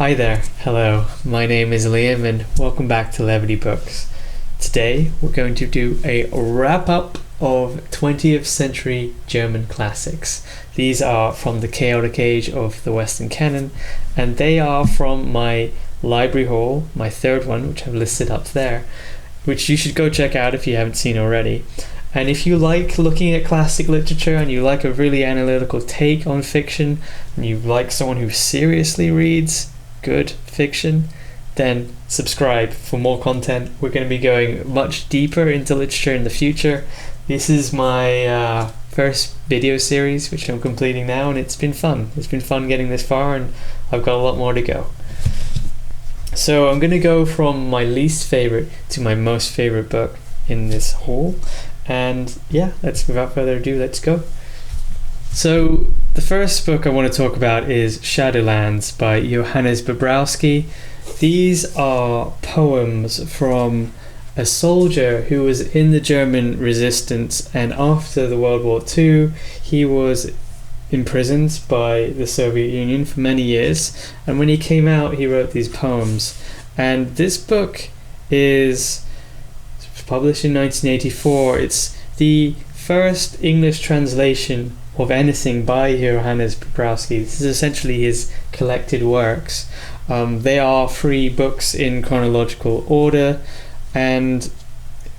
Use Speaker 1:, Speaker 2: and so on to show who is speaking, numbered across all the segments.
Speaker 1: Hi there, hello, my name is Liam and welcome back to Levity Books. Today we're going to do a wrap-up of 20th century German classics. These are from the chaotic age of the Western canon, and they are from my library haul, my third one, which I've listed up there, which you should go check out if you haven't seen already. And if you like looking at classic literature and you like a really analytical take on fiction, and you like someone who seriously reads good fiction, then subscribe for more content. We're going to be going much deeper into literature in the future. This is my first video series, which I'm completing now, and it's been fun. It's been fun getting this far, and I've got a lot more to go. So I'm going to go from my least favorite to my most favorite book in this haul. And yeah, without further ado, let's go. So the first book I want to talk about is Shadowlands by Johannes Bobrowski. These are poems from a soldier who was in the German resistance, and after the World War II he was imprisoned by the Soviet Union for many years, and when he came out he wrote these poems. And this book is published in 1984. It's the first English translation of anything by Johannes Bobrowski. This is essentially his collected works. They are 3 books in chronological order, and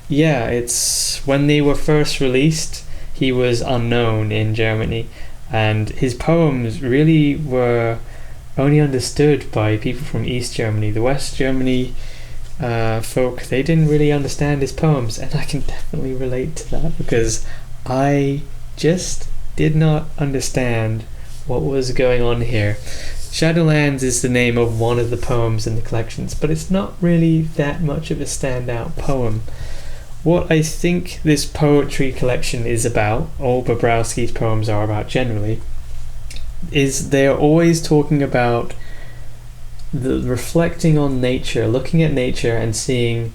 Speaker 1: yeah, it's when they were first released he was unknown in Germany, and his poems really were only understood by people from East Germany. The West Germany folk, they didn't really understand his poems, and I can definitely relate to that because I just did not understand what was going on here. Shadowlands is the name of one of the poems in the collections, but it's not really that much of a standout poem. What I think this poetry collection is about, all Bobrowski's poems are about generally, is they're always talking about the reflecting on nature, looking at nature and seeing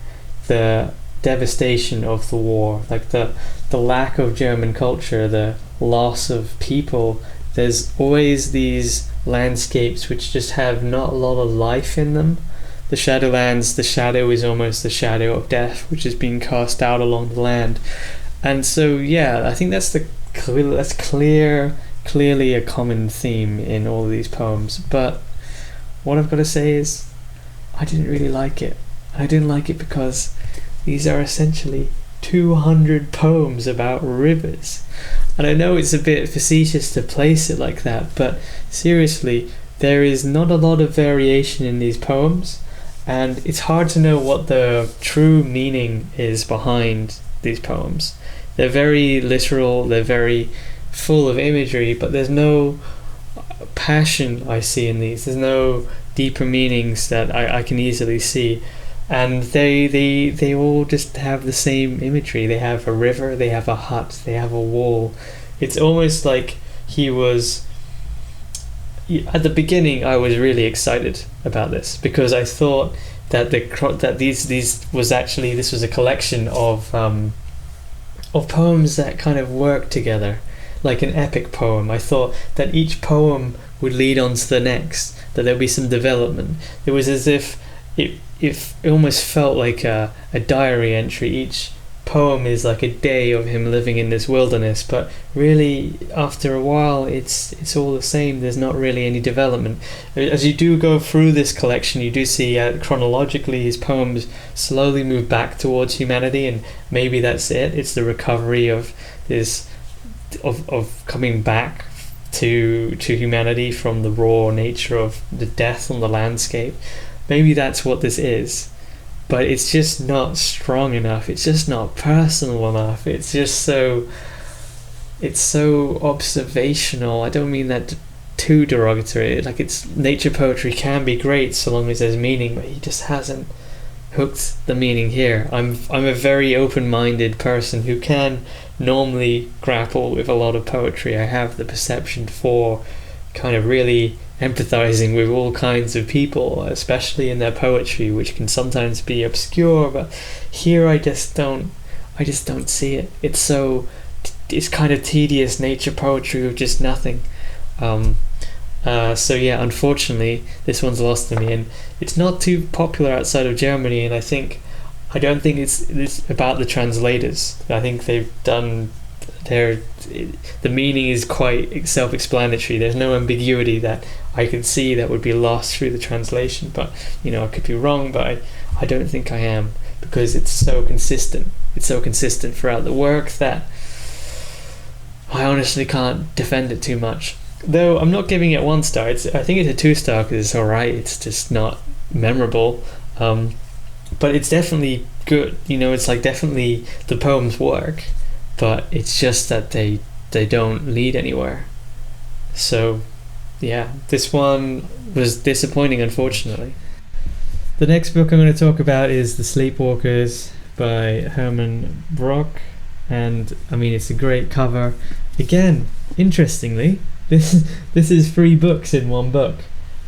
Speaker 1: the devastation of the war, like the lack of German culture, the loss of people. There's always these landscapes which just have not a lot of life in them. The Shadowlands, the shadow is almost the shadow of death, which is being cast out along the land. And so yeah, I think that's clearly a common theme in all of these poems. But what I've got to say is I didn't really like it. I didn't like it because these are essentially 200 poems about rivers. And I know it's a bit facetious to place it like that, but seriously, there is not a lot of variation in these poems, and it's hard to know what the true meaning is behind these poems. They're very literal, they're very full of imagery, but there's no passion I see in these. There's no deeper meanings that I can easily see. And they all just have the same imagery. They have a river, they have a hut, they have a wall. It's almost like he was... At the beginning I was really excited about this because I thought that this was a collection of poems that kind of work together, like an epic poem. I thought that each poem would lead on to the next, that there would be some development. It was as if it almost felt like a diary entry. Each poem is like a day of him living in this wilderness, but really after a while it's all the same. There's not really any development. As you do go through this collection, you do see chronologically his poems slowly move back towards humanity, and maybe that's it. It's the recovery of this of coming back to humanity from the raw nature of the death on the landscape. Maybe that's what this is, but it's just not strong enough. It's just not personal enough. It's so observational. I don't mean that too derogatory. Like, it's nature poetry can be great so long as there's meaning, but he just hasn't hooked the meaning here. I'm a very open-minded person who can normally grapple with a lot of poetry. I have the perception for kind of really empathizing with all kinds of people, especially in their poetry, which can sometimes be obscure, but here I just don't see it. It's kind of tedious nature poetry with just nothing. So yeah, unfortunately, this one's lost to me, and it's not too popular outside of Germany. And I don't think it's about the translators. I think they've done the meaning is quite self-explanatory. There's no ambiguity that I can see that would be lost through the translation. But I could be wrong, but I don't think I am, because it's so consistent. It's so consistent throughout the work that I honestly can't defend it too much. Though I'm not giving it 1 star. I think it's a 2-star because it's alright. It's just not memorable. But it's definitely good. It's like definitely the poems work, but it's just that they don't lead anywhere. So yeah, this one was disappointing, unfortunately. The next book I'm going to talk about is The Sleepwalkers by Herman Brock, and I mean, it's a great cover. Again, interestingly, this is 3 books in 1 book.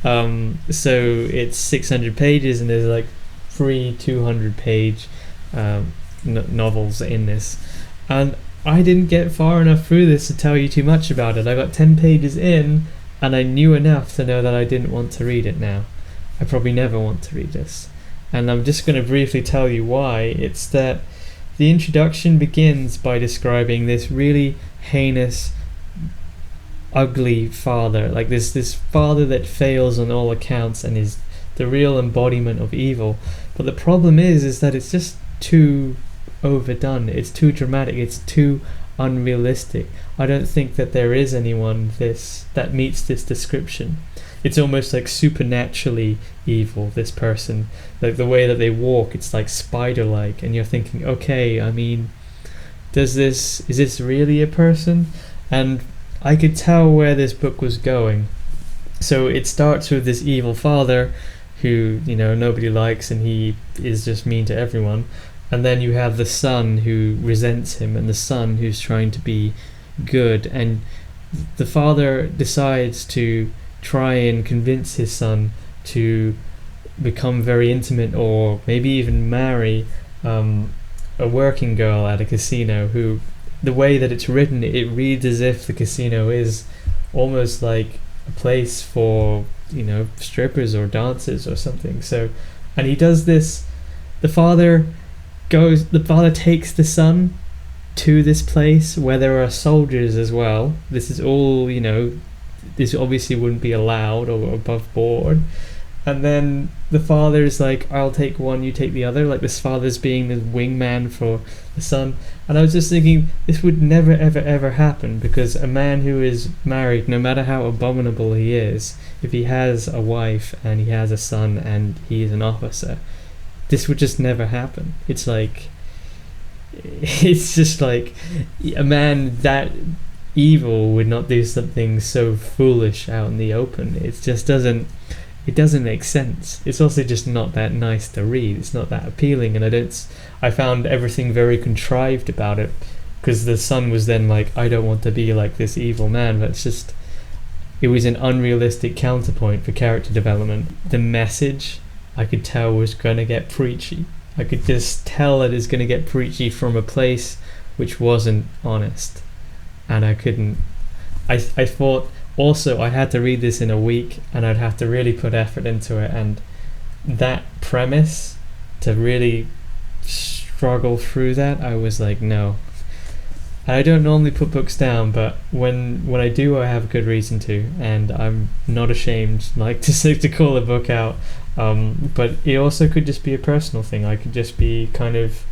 Speaker 1: So it's 600 pages, and there's like 3 200-page novels in this. And I didn't get far enough through this to tell you too much about it. I got 10 pages in, and I knew enough to know that I didn't want to read it now. I probably never want to read this. And I'm just going to briefly tell you why. It's that the introduction begins by describing this really heinous, ugly father. Like this father that fails on all accounts and is the real embodiment of evil. But the problem is that it's just too overdone. It's too dramatic. It's too unrealistic. I don't think that there is anyone that meets this description. It's almost like supernaturally evil, this person. Like the way that they walk, it's like spider-like, and you're thinking, okay, I mean, is this really a person? And I could tell where this book was going. So it starts with this evil father who, nobody likes, and he is just mean to everyone. And then you have the son who resents him, and the son who's trying to be good. And the father decides to try and convince his son to become very intimate, or maybe even marry a working girl at a casino, who, the way that it's written, it reads as if the casino is almost like a place for strippers or dancers or something. So, and he does this. The father takes the son to this place where there are soldiers as well. This is all, this obviously wouldn't be allowed or above board. And then the father is like, I'll take one, you take the other. Like this father's being the wingman for the son. And I was just thinking, this would never, ever, ever happen, because a man who is married, no matter how abominable he is, if he has a wife and he has a son and he is an officer, this would just never happen. It's just like a man that evil would not do something so foolish out in the open. It doesn't make sense. It's also just not that nice to read. It's not that appealing, and I found everything very contrived about it, because the son was then like, I don't want to be like this evil man. But it was an unrealistic counterpoint for character development. The message, I could tell, was going to get preachy. I could just tell it is going to get preachy from a place which wasn't honest. And I couldn't. I thought also I had to read this in a week, and I'd have to really put effort into it. And that premise, to really struggle through that, I was like, no. And I don't normally put books down, but when I do, I have a good reason to, and I'm not ashamed to call a book out. But it also could just be a personal thing. I could just be kind of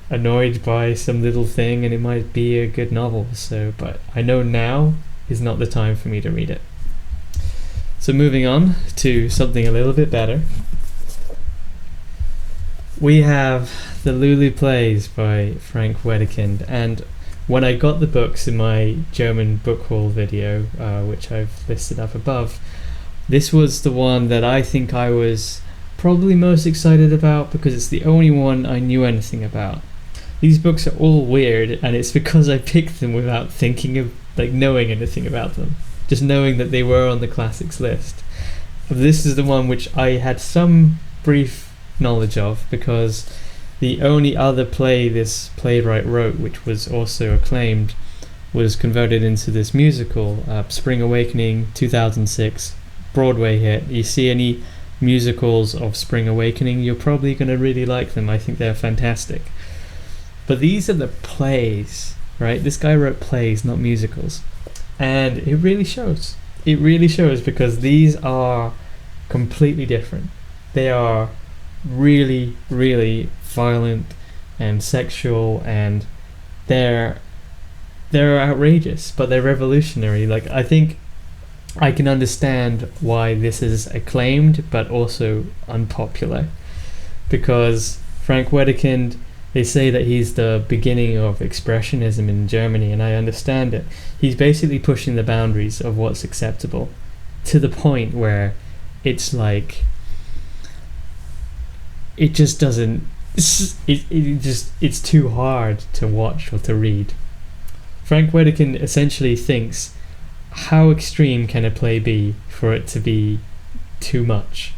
Speaker 1: annoyed by some little thing, and it might be a good novel. So, but I know now is not the time for me to read it. So moving on to something a little bit better, we have the Lulu Plays by Frank Wedekind. And when I got the books in my German book haul video, which I've listed up above, this was the one that I think I was probably most excited about, because it's the only one I knew anything about. These books are all weird, and it's because I picked them without thinking of knowing anything about them, just knowing that they were on the classics list. This is the one which I had some brief knowledge of, because the only other play this playwright wrote, which was also acclaimed, was converted into this musical, Spring Awakening, 2006, Broadway hit. You see any musicals of Spring Awakening, you're probably going to really like them. I think they're fantastic. But these are the plays, right? This guy wrote plays, not musicals. And it really shows. It really shows, because these are completely different. They are really, really violent and sexual, and they're outrageous, but they're revolutionary. Like, I think I can understand why this is acclaimed but also unpopular, because Frank Wedekind, they say that he's the beginning of expressionism in Germany, and I understand it. He's basically pushing the boundaries of what's acceptable to the point where it's like it just doesn't it's too hard to watch or to read. Frank Wedekind essentially thinks, how extreme can a play be for it to be too much?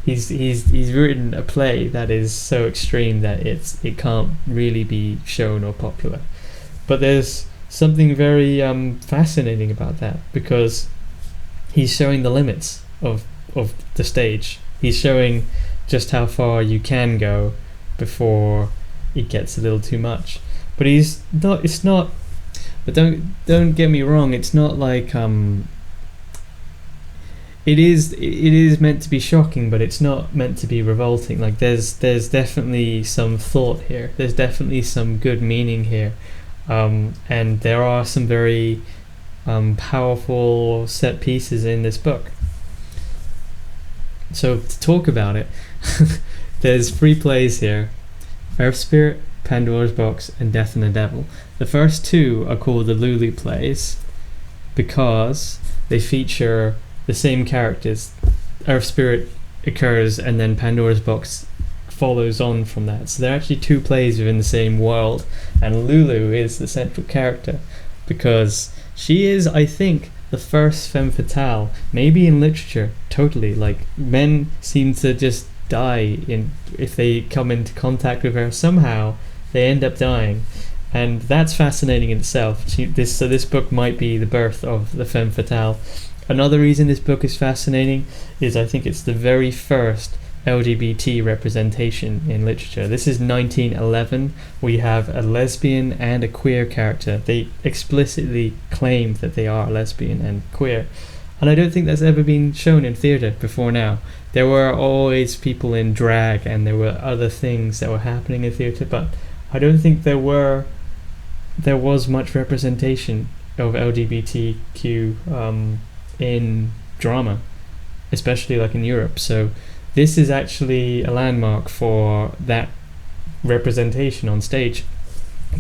Speaker 1: He's written a play that is so extreme that it can't really be shown or popular. But there's something very fascinating about that, because he's showing the limits of the stage. He's showing just how far you can go before it gets a little too much. But but don't get me wrong, it's not like it is meant to be shocking, but it's not meant to be revolting. Like, there's definitely some thought here. There's definitely some good meaning here. And there are some very powerful set pieces in this book. So to talk about it, there's 3 plays here: Earth Spirit, Pandora's Box, and Death and the Devil. The first 2 are called the Lulu Plays because they feature the same characters. Earth Spirit occurs and then Pandora's Box follows on from that. So they're actually 2 plays within the same world, and Lulu is the central character because she is, I think, the first femme fatale, maybe in literature, totally. Like, men seem to just die if they come into contact with her somehow. They end up dying, and that's fascinating in itself. This book might be the birth of the femme fatale. Another reason this book is fascinating is I think it's the very first LGBT representation in literature. This is 1911. We have a lesbian and a queer character. They explicitly claim that they are lesbian and queer, and I don't think that's ever been shown in theatre before now. There were always people in drag, and there were other things that were happening in theatre, but I don't think there was much representation of LGBTQ in drama, especially like in Europe. So this is actually a landmark for that representation on stage.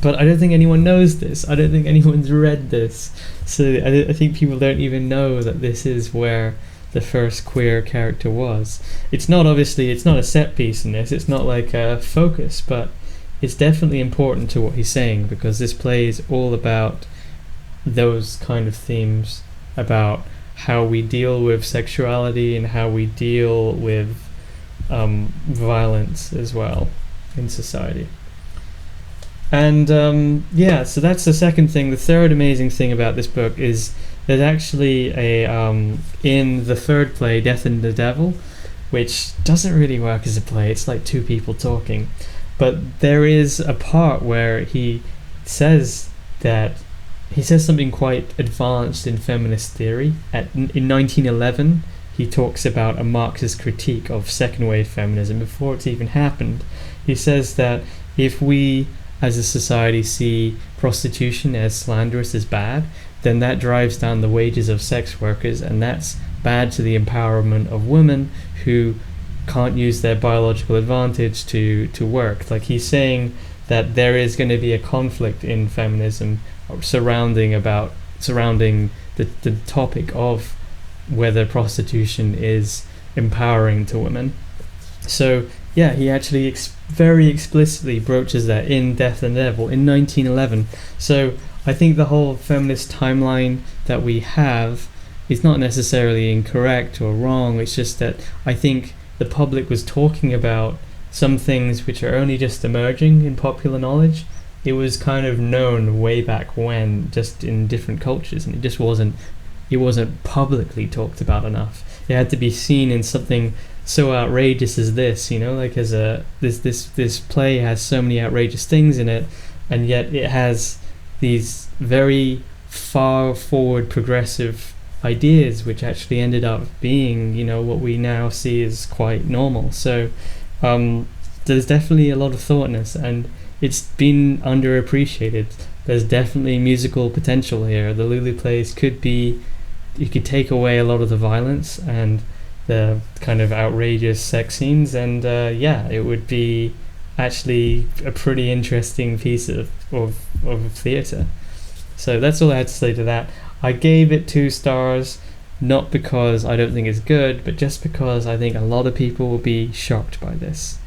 Speaker 1: But I don't think anyone knows this. I don't think anyone's read this. So I think people don't even know that this is where the first queer character was. It's not a set piece in this. It's not like a focus, but it's definitely important to what he's saying, because this play is all about those kind of themes, about how we deal with sexuality and how we deal with violence as well in society. And so that's the second thing. The third amazing thing about this book is there's actually in the third play, Death and the Devil, which doesn't really work as a play. It's like 2 people talking. But there is a part where he says something quite advanced in feminist theory. In 1911, he talks about a Marxist critique of second wave feminism before it's even happened. He says that if we as a society see prostitution as slanderous, as bad, then that drives down the wages of sex workers, and that's bad to the empowerment of women who can't use their biological advantage to work. Like, he's saying that there is going to be a conflict in feminism surrounding the topic of whether prostitution is empowering to women. So yeah, he actually very explicitly broaches that in Death and the Devil in 1911. So I think the whole feminist timeline that we have is not necessarily incorrect or wrong. It's just that I think the public was talking about some things which are only just emerging in popular knowledge, it was kind of known way back when, just in different cultures, and it wasn't publicly talked about enough. It had to be seen in something so outrageous as this, like as this play has so many outrageous things in it, and yet it has these very far forward progressive ideas which actually ended up being, what we now see as quite normal. So there's definitely a lot of thought in this, and it's been underappreciated. There's definitely musical potential here. The Lulu Plays you could take away a lot of the violence and the kind of outrageous sex scenes, and it would be actually a pretty interesting piece of theatre. So that's all I had to say to that. I gave it 2 stars, not because I don't think it's good, but just because I think a lot of people will be shocked by this,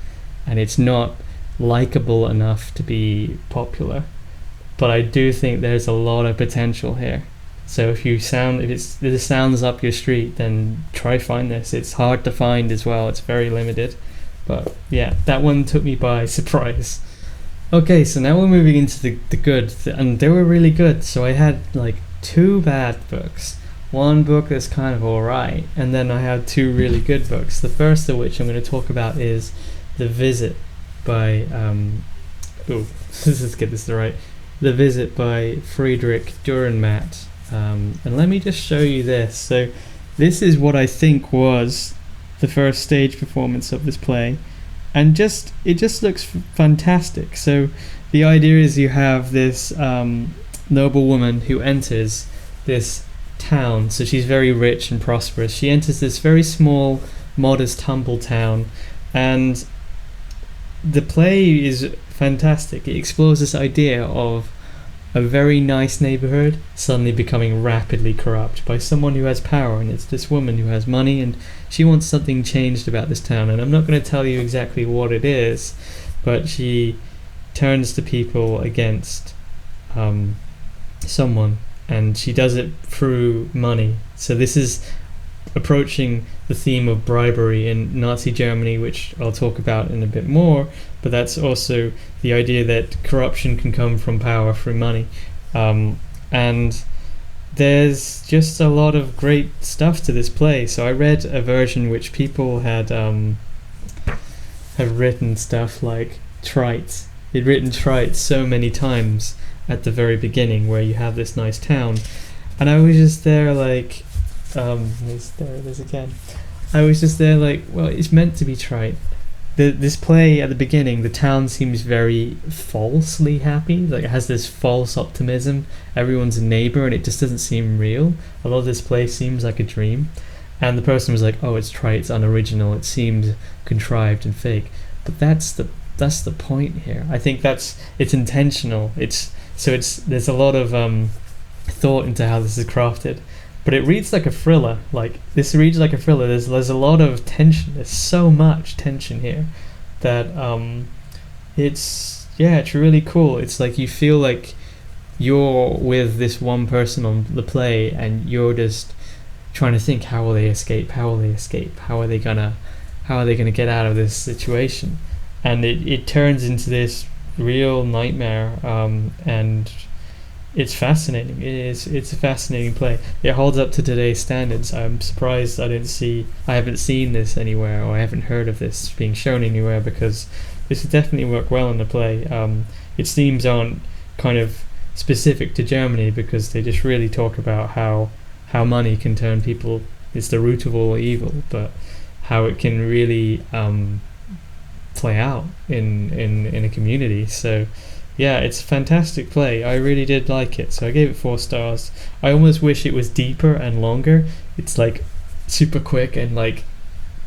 Speaker 1: and it's not likable enough to be popular. But I do think there's a lot of potential here. So if this sounds up your street, then try find this. It's hard to find as well. It's very limited. But yeah, that one took me by surprise. Okay, so now we're moving into the good, and they were really good. So I had 2 bad books, 1 book that's kind of alright, and then I had 2 really good books. The first of which I'm going to talk about is The Visit by let's get this right. The Visit by Friedrich Durrenmatt. And let me just show you this. So this is what I think was the first stage performance of this play, and it just looks fantastic. So the idea is you have this noble woman who enters this town. So she's very rich and prosperous. She enters this very small, modest, humble town, and the play is fantastic. It explores this idea of a very nice neighborhood suddenly becoming rapidly corrupt by someone who has power, and it's this woman who has money, and she wants something changed about this town. And I'm not going to tell you exactly what it is, but she turns the people against someone, and she does it through money. So this is approaching the theme of bribery in Nazi Germany, which I'll talk about in a bit more, but that's also the idea that corruption can come from power through money. And there's just a lot of great stuff to this play. So I read a version which people had written stuff like trite. They'd written trite so many times at the very beginning, where you have this nice town, and I was just there like, there it is again. I was just there like, well, it's meant to be trite. This play at the beginning, the town seems very falsely happy. Like, it has this false optimism. Everyone's a neighbor, and it just doesn't seem real. A lot of this play seems like a dream. And the person was like, "Oh, it's trite, it's unoriginal, it seems contrived and fake." But that's the point here. I think it's intentional. There's a lot of thought into how this is crafted. But it reads like a thriller. This reads like a thriller. There's a lot of tension. There's so much tension here that it's really cool. It's like you feel like you're with this one person on the play, and you're just trying to think, how will they escape? How will they escape? How are they gonna get out of this situation? And it turns into this real nightmare, and it's fascinating. It's a fascinating play. It holds up to today's standards. I'm surprised I haven't seen this anywhere, or I haven't heard of this being shown anywhere, because this would definitely work well in the play. Its themes aren't kind of specific to Germany, because they just really talk about how money can turn people, it's the root of all evil, but how it can really play out in a community. So yeah, it's a fantastic play. I really did like it, so I gave it 4 stars. I almost wish it was deeper and longer. It's like super quick and like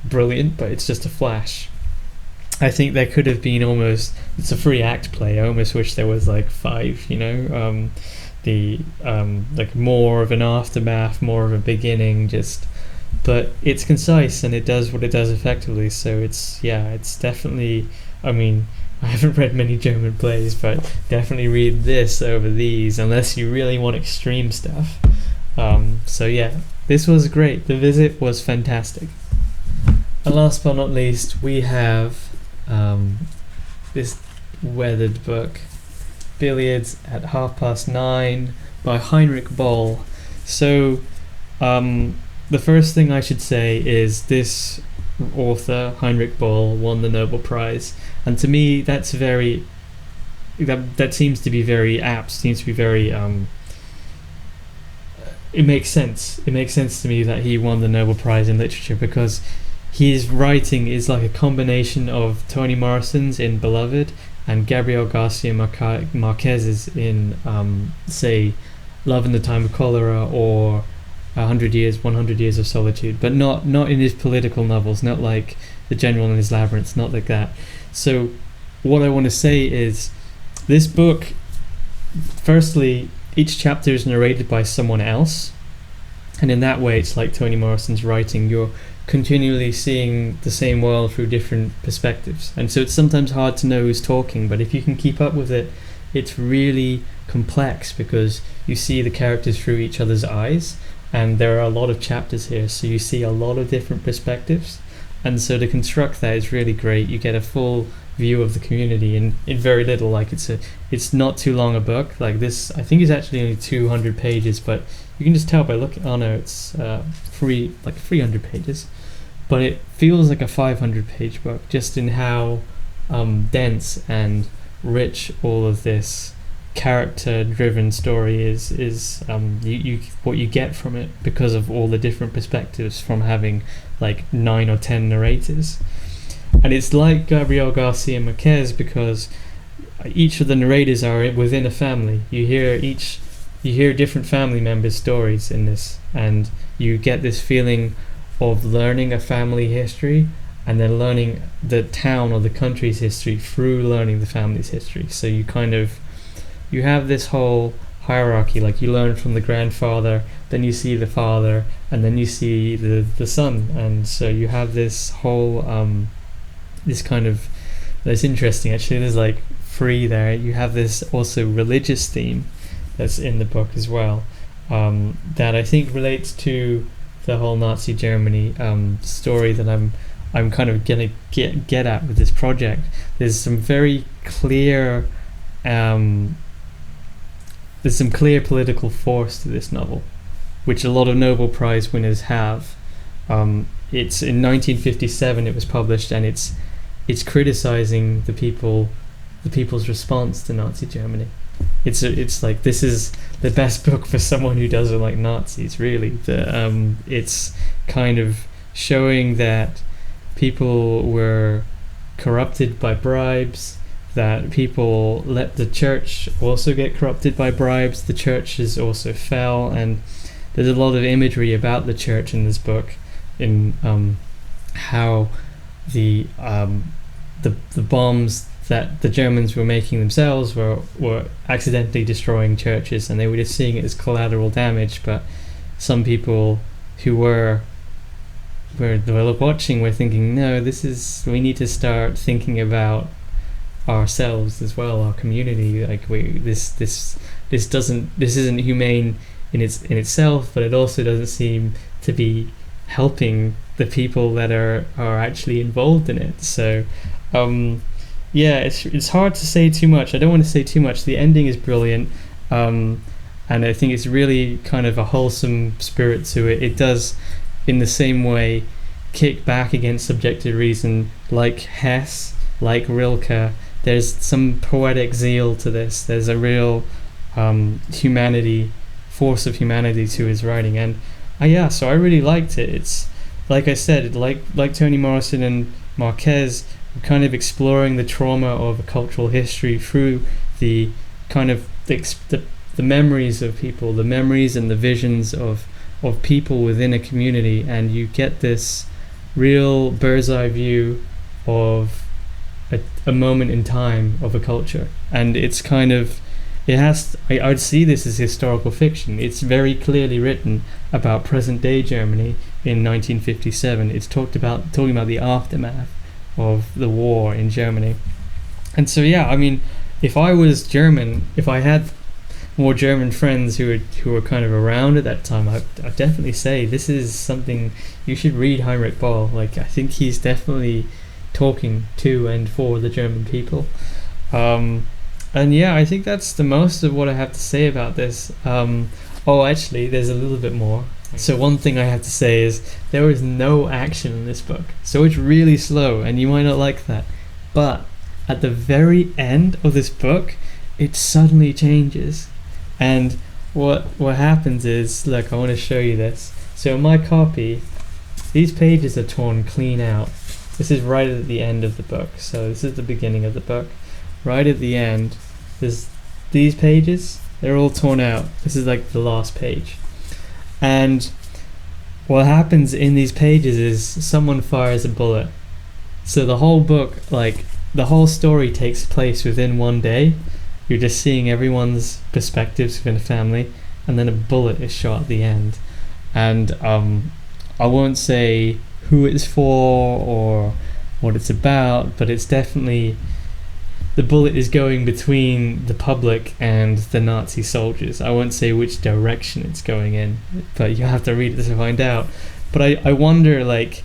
Speaker 1: brilliant, but it's just a flash. I think there could have been it's a 3-act play. I almost wish there was like 5, like more of an aftermath, more of a beginning, but it's concise and it does what it does effectively. So it's definitely, I haven't read many German plays, but definitely read this over these, unless you really want extreme stuff. So yeah, this was great. The Visit was fantastic. And last but not least, we have this weathered book. Billiards at 9:30 by Heinrich Böll. So, the first thing I should say is this author, Heinrich Böll, won the Nobel Prize, and to me that's very that seems to be very apt, seems to be very it makes sense. It makes sense to me that he won the Nobel Prize in literature, because his writing is like a combination of Toni Morrison's in Beloved and Gabriel Garcia Marquez's in say Love in the Time of Cholera or 100 Years of Solitude, but not in his political novels, not like The General and His Labyrinth, not like that. So what I want to say is this book, firstly, each chapter is narrated by someone else, and in that way it's like Toni Morrison's writing. You're continually seeing the same world through different perspectives, and so it's sometimes hard to know who's talking, but if you can keep up with it, it's really complex because you see the characters through each other's eyes, and there are a lot of chapters here, so you see a lot of different perspectives, and so to construct that is really great. You get a full view of the community in very little. Like it's not too long a book. Like this, I think it's actually only 200 pages, but you can just tell by looking. Oh no, it's 300 pages, but it feels like a 500-page book just in how dense and rich all of this character-driven story is. You what you get from it because of all the different perspectives from having like 9 or 10 narrators. And it's like Gabriel Garcia Marquez because each of the narrators are within a family. You hear different family members' stories in this, and you get this feeling of learning a family history and then learning the town or the country's history through learning the family's history. So you have this whole hierarchy, like you learn from the grandfather, then you see the father, and then you see the son, and so you have this whole that's interesting actually. There's like 3 there. You have this also religious theme that's in the book as well, that I think relates to the whole Nazi Germany story that I'm kind of gonna get at with this project. There's some very clear there's some clear political force to this novel, which a lot of Nobel Prize winners have. It's in 1957 it was published, and it's criticizing the people's response to Nazi Germany. It's like, this is the best book for someone who doesn't like Nazis, really. It's kind of showing that people were corrupted by bribes, that people let the church also get corrupted by bribes, the churches also fell, and there's a lot of imagery about the church in this book, in how the bombs that the Germans were making themselves were accidentally destroying churches, and they were just seeing it as collateral damage. But some people who were watching were thinking, no, we need to start thinking about ourselves as well, our community. Like this isn't humane in itself, but it also doesn't seem to be helping the people that are actually involved in it. So it's hard to say too much. I don't want to say too much. The ending is brilliant, and I think it's really kind of a wholesome spirit to it. It does, in the same way, kick back against subjective reason, like Hess, like Rilke. There's some poetic zeal to this. There's a real force of humanity to his writing, and so I really liked it. It's like I said, like Toni Morrison and Marquez, kind of exploring the trauma of a cultural history through the kind of the memories of people, the memories and the visions of people within a community, and you get this real bird's eye view of a moment in time of a culture. And it's kind of, I would see this as historical fiction. It's very clearly written about present day Germany in 1957. It's talking about the aftermath of the war in Germany. And so if I was German, if I had more German friends who were kind of around at that time, I'd definitely say this is something you should read. Heinrich Böll, like, I think he's definitely talking to and for the German people. And yeah, I think that's the most of what I have to say about this. Actually, there's a little bit more. So one thing I have to say is there is no action in this book. So it's really slow, and you might not like that. But at the very end of this book, it suddenly changes. And what happens is, look, I want to show you this. So in my copy, these pages are torn clean out. This is right at the end of the book. So this is the beginning of the book. Right at the end, there's these pages. They're all torn out. This is like the last page. And what happens in these pages is someone fires a bullet. So the whole book, like the whole story, takes place within one day. You're just seeing everyone's perspectives within a family, and then a bullet is shot at the end. And I won't say who it's for or what it's about, but it's definitely, the bullet is going between the public and the Nazi soldiers. I won't say which direction it's going in, but you have to read it to find out. But I wonder, like,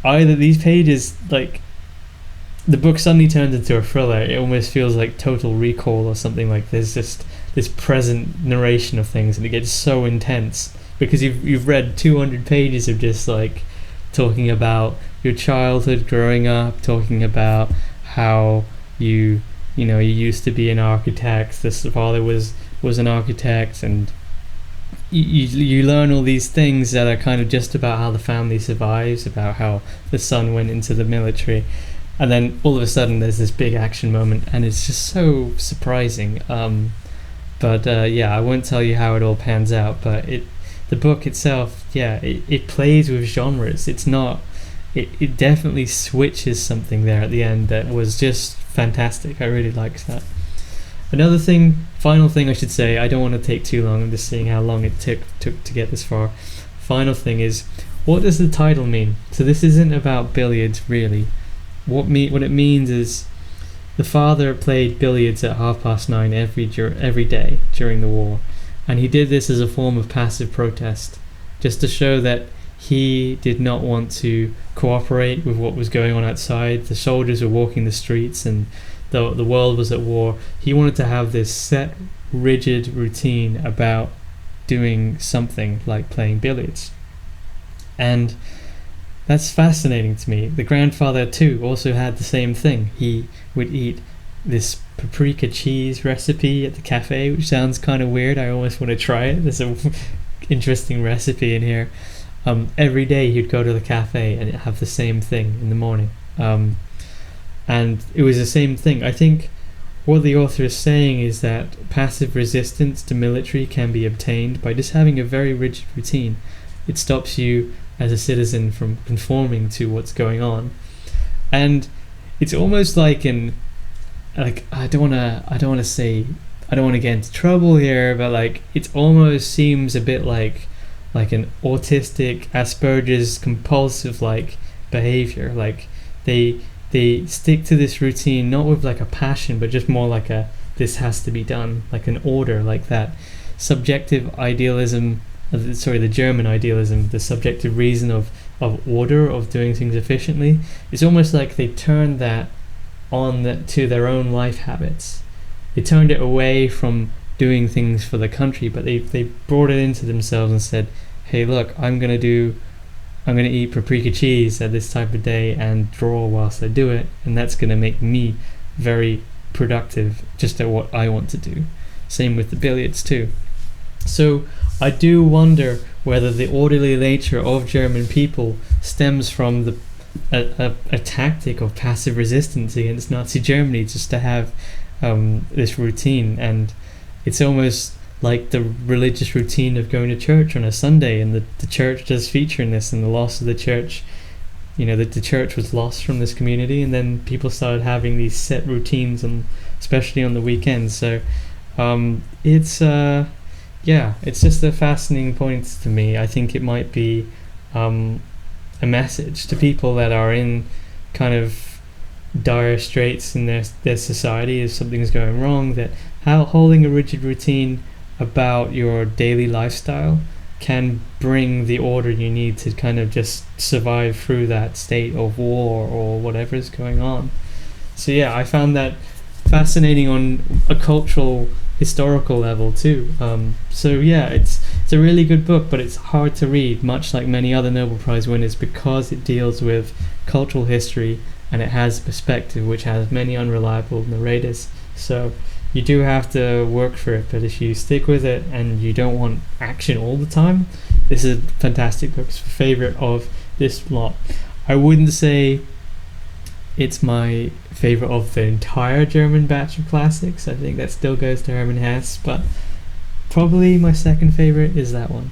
Speaker 1: either these pages, like, the book suddenly turns into a thriller. It almost feels like Total Recall or something. Like there's just this present narration of things, and it gets so intense because you've read 200 pages of just like talking about your childhood growing up, talking about how you used to be an architect, this father was an architect, and you learn all these things that are kind of just about how the family survives, about how the son went into the military, and then all of a sudden there's this big action moment, and it's just so surprising. But I won't tell you how it all pans out, but the book itself, it plays with genres. It's not, it definitely switches something there at the end that was just fantastic. I really liked that. Final thing I should say, I don't want to take too long, I'm just seeing how long it took to get this far. Final thing is, what does the title mean? So this isn't about billiards really. What it means is the father played billiards at 9:30 every day during the war, and he did this as a form of passive protest, just to show that he did not want to cooperate with what was going on outside. The soldiers were walking the streets and the world was at war. He wanted to have this set, rigid routine about doing something like playing billiards. And that's fascinating to me. The grandfather too also had the same thing. He would eat this paprika cheese recipe at the cafe, which sounds kind of weird. I almost want to try it. There's an interesting recipe in here. Every day he'd go to the cafe and have the same thing in the morning. And it was the same thing. I think what the author is saying is that passive resistance to military can be obtained by just having a very rigid routine. It stops you as a citizen from conforming to what's going on. And it's almost like I don't want to get into trouble here, but like it almost seems a bit like an autistic Asperger's compulsive like behavior. Like they stick to this routine not with like a passion, but just more like this has to be done, like an order, like that subjective idealism, the German idealism, the subjective reason of order, of doing things efficiently. It's almost like they turned that on to their own life habits. They turned it away from doing things for the country, but they brought it into themselves and said, hey look, I'm gonna eat paprika cheese at this type of day and draw whilst I do it, and that's gonna make me very productive just at what I want to do. Same with the billiards too. So I do wonder whether the orderly nature of German people stems from a tactic of passive resistance against Nazi Germany, just to have this routine. And it's almost like the religious routine of going to church on a Sunday, and the church does feature in this, and the loss of the church, the church was lost from this community, and then people started having these set routines, and especially on the weekends. So it's just a fascinating point to me. I think it might be a message to people that are in kind of dire straits in their society if something's going wrong, that how holding a rigid routine about your daily lifestyle can bring the order you need to kind of just survive through that state of war or whatever is going on. So I found that fascinating on a cultural, historical level too. So yeah, it's a really good book, but it's hard to read, much like many other Nobel Prize winners, because it deals with cultural history and it has perspective, which has many unreliable narrators. So you do have to work for it, but if you stick with it and you don't want action all the time, this is a fantastic book. It's a favorite of this lot. I wouldn't say it's my favorite of the entire German batch of classics. I think that still goes to Hermann Hesse, but probably my second favorite is that one.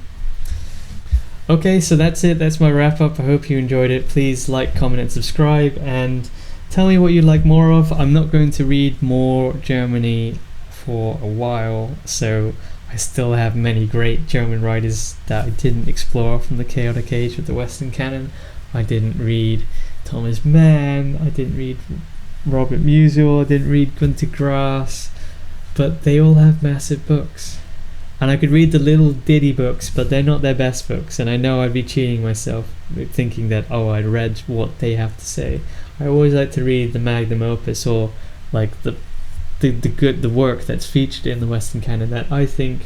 Speaker 1: Okay, so that's it. That's my wrap up. I hope you enjoyed it. Please like, comment, and subscribe, and tell me what you'd like more of. I'm not going to read more Germany for a while, so I still have many great German writers that I didn't explore from the chaotic age of the Western canon. I didn't read Thomas Mann, I didn't read Robert Musil, I didn't read Günter Grass, but they all have massive books. And I could read the little ditty books, but they're not their best books, and I know I'd be cheating myself thinking that, oh, I read what they have to say. I always like to read the magnum opus, or like the work that's featured in the Western canon that I think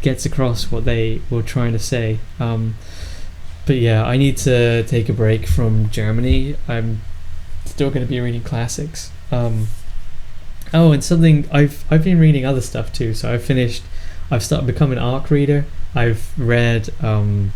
Speaker 1: gets across what they were trying to say. But yeah, I need to take a break from Germany. I'm still going to be reading classics. Oh, and something, I've been reading other stuff too. So I've started becoming an ARC reader. I've read an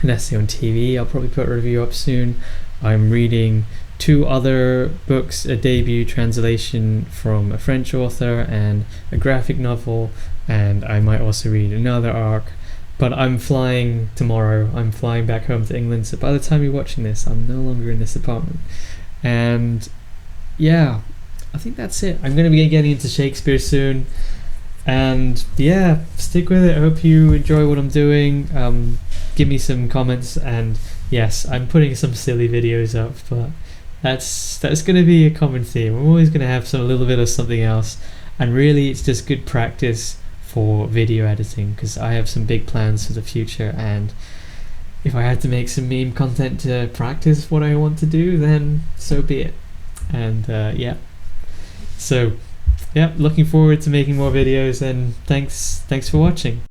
Speaker 1: essay on TV. I'll probably put a review up soon. I'm reading 2 other books, a debut translation from a French author and a graphic novel, and I might also read another ARC. But I'm flying tomorrow. I'm flying back home to England, so by the time you're watching this, I'm no longer in this apartment. And yeah, I think that's it. I'm going to be getting into Shakespeare soon. And yeah, stick with it. I hope you enjoy what I'm doing. Give me some comments, and yes, I'm putting some silly videos up, but that's going to be a common theme. I'm always going to have a little bit of something else, and really it's just good practice for video editing, because I have some big plans for the future, and if I had to make some meme content to practice what I want to do, then so be it. And yeah, so yeah, looking forward to making more videos, and thanks for watching.